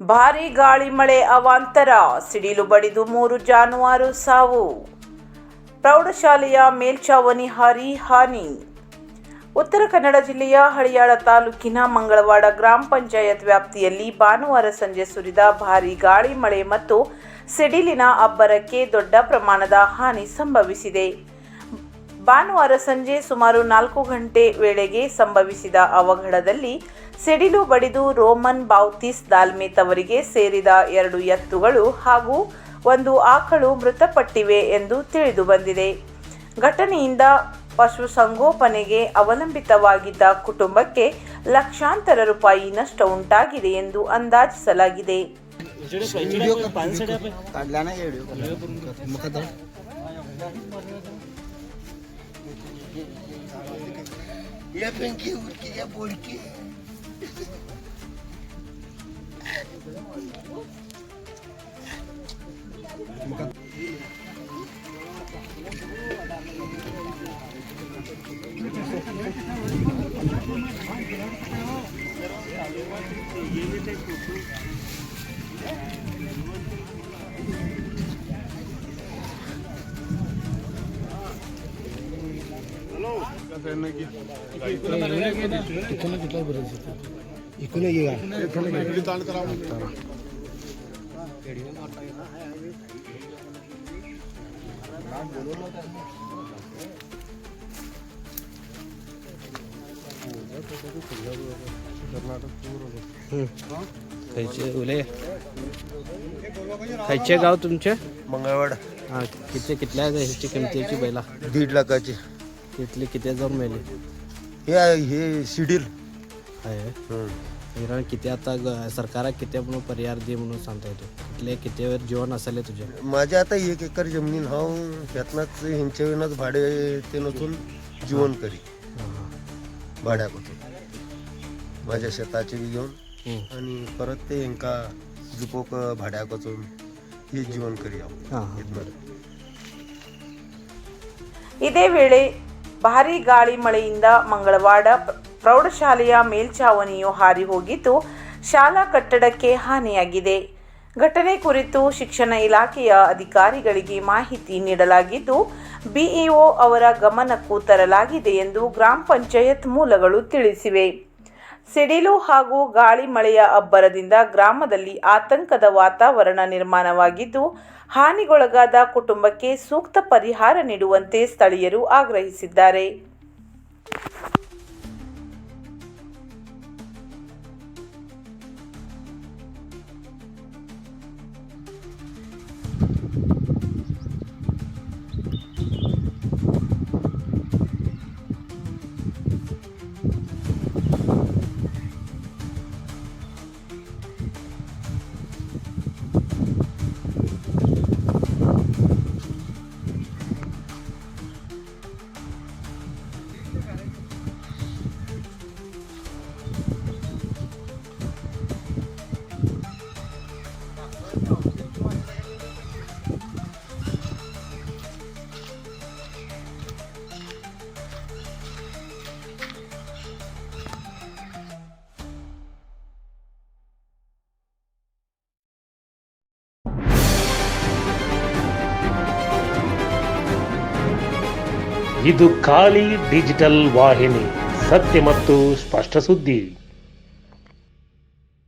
ಭಾರೀ ಗಾಳಿ ಮಳೆ ಅವಾಂತರ, ಸಿಡಿಲು ಬಡಿದು 3 ಜಾನುವಾರು ಸಾವು. ಪ್ರೌಢಶಾಲೆಯ ಮೇಲ್ಛಾವಣಿ ಹಾರಿ ಹಾನಿ. ಉತ್ತರ ಕನ್ನಡ ಜಿಲ್ಲೆಯ ಹಳಿಯಾಳ ತಾಲೂಕಿನ ಮಂಗಳವಾಡ ಗ್ರಾಮ ಪಂಚಾಯತ್ ವ್ಯಾಪ್ತಿಯಲ್ಲಿ ಭಾನುವಾರ ಸಂಜೆ ಸುರಿದ ಭಾರೀ ಗಾಳಿ ಮಳೆ ಮತ್ತು ಸಿಡಿಲಿನ ಅಬ್ಬರಕ್ಕೆ ದೊಡ್ಡ ಪ್ರಮಾಣದ ಹಾನಿ ಸಂಭವಿಸಿದೆ. ಭಾನುವಾರ ಸಂಜೆ ಸುಮಾರು 4 ಗಂಟೆ ವೇಳೆಗೆ ಸಂಭವಿಸಿದ ಅವಘಡದಲ್ಲಿ ಸಿಡಿಲು ಬಡಿದು ರೋಮನ್ ಬಾವ್ತಿಸ್ ದಾಲ್ಮೇತ್ ಅವರಿಗೆ ಸೇರಿದ 2 ಎತ್ತುಗಳು ಹಾಗೂ 1 ಆಕಳು ಮೃತಪಟ್ಟಿವೆ ಎಂದು ತಿಳಿದು ಬಂದಿದೆ. ಘಟನೆಯಿಂದ ಪಶುಸಂಗೋಪನೆಗೆ ಅವಲಂಬಿತವಾಗಿದ್ದ ಕುಟುಂಬಕ್ಕೆ ಲಕ್ಷಾಂತರ ರೂಪಾಯಿ ನಷ್ಟ ಉಂಟಾಗಿದೆ ಎಂದು ಅಂದಾಜಿಸಲಾಗಿದೆ. खायचे गाव तुमचे? मंगळवाड. हा, कितल्या ह्याची किमतीची बैला? 1.5 लाखाची. किती जाऊन मेले? हे सिडील आहे. किती आता सरकार किती म्हणून पर्याय दे म्हणून सांगता येतो? किती वेळ जीवन असेल तुझे? माझे आता 1 एकर जमिनीन हाव, त्यातनंच ह्यांच्यावरच भाडे ते नसून जीवन करी भाड्यापासून माझ्या शेताचे बी घेऊन आणि परत ते ह्यांका जुपोक भाड्यापासून हे जीवन करी ಇದೇ ವೇಳೆ ಭಾರೀ ಗಾಳಿ ಮಳೆಯಿಂದ ಮಂಗಳವಾಡ ಪ್ರೌಢಶಾಲೆಯ ಮೇಲ್ಛಾವಣಿಯು ಹಾರಿ ಹೋಗಿದ್ದು ಶಾಲಾ ಕಟ್ಟಡಕ್ಕೆ ಹಾನಿಯಾಗಿದೆ. ಘಟನೆ ಕುರಿತು ಶಿಕ್ಷಣ ಇಲಾಖೆಯ ಅಧಿಕಾರಿಗಳಿಗೆ ಮಾಹಿತಿ ನೀಡಲಾಗಿದ್ದು ಬಿಇಒ ಅವರ ಗಮನಕ್ಕೂ ತರಲಾಗಿದೆ ಎಂದು ಗ್ರಾಮ ಪಂಚಾಯತ್ ಮೂಲಗಳು ತಿಳಿಸಿವೆ. ಸಿಡಿಲು ಹಾಗೂ ಗಾಳಿ ಮಳೆಯ ಅಬ್ಬರದಿಂದ ಗ್ರಾಮದಲ್ಲಿ ಆತಂಕದ ವಾತಾವರಣ ನಿರ್ಮಾಣವಾಗಿದ್ದು ಹಾನಿಗೊಳಗಾದ ಕುಟುಂಬಕ್ಕೆ ಸೂಕ್ತ ಪರಿಹಾರ ನೀಡುವಂತೆ ಸ್ಥಳೀಯರು ಆಗ್ರಹಿಸಿದ್ದಾರೆ. ಇದು ಖಾಲಿ ಡಿಜಿಟಲ್ ವಾಹಿನಿ, ಸತ್ಯ ಮತ್ತು ಸ್ಪಷ್ಟ ಸುದ್ದಿ.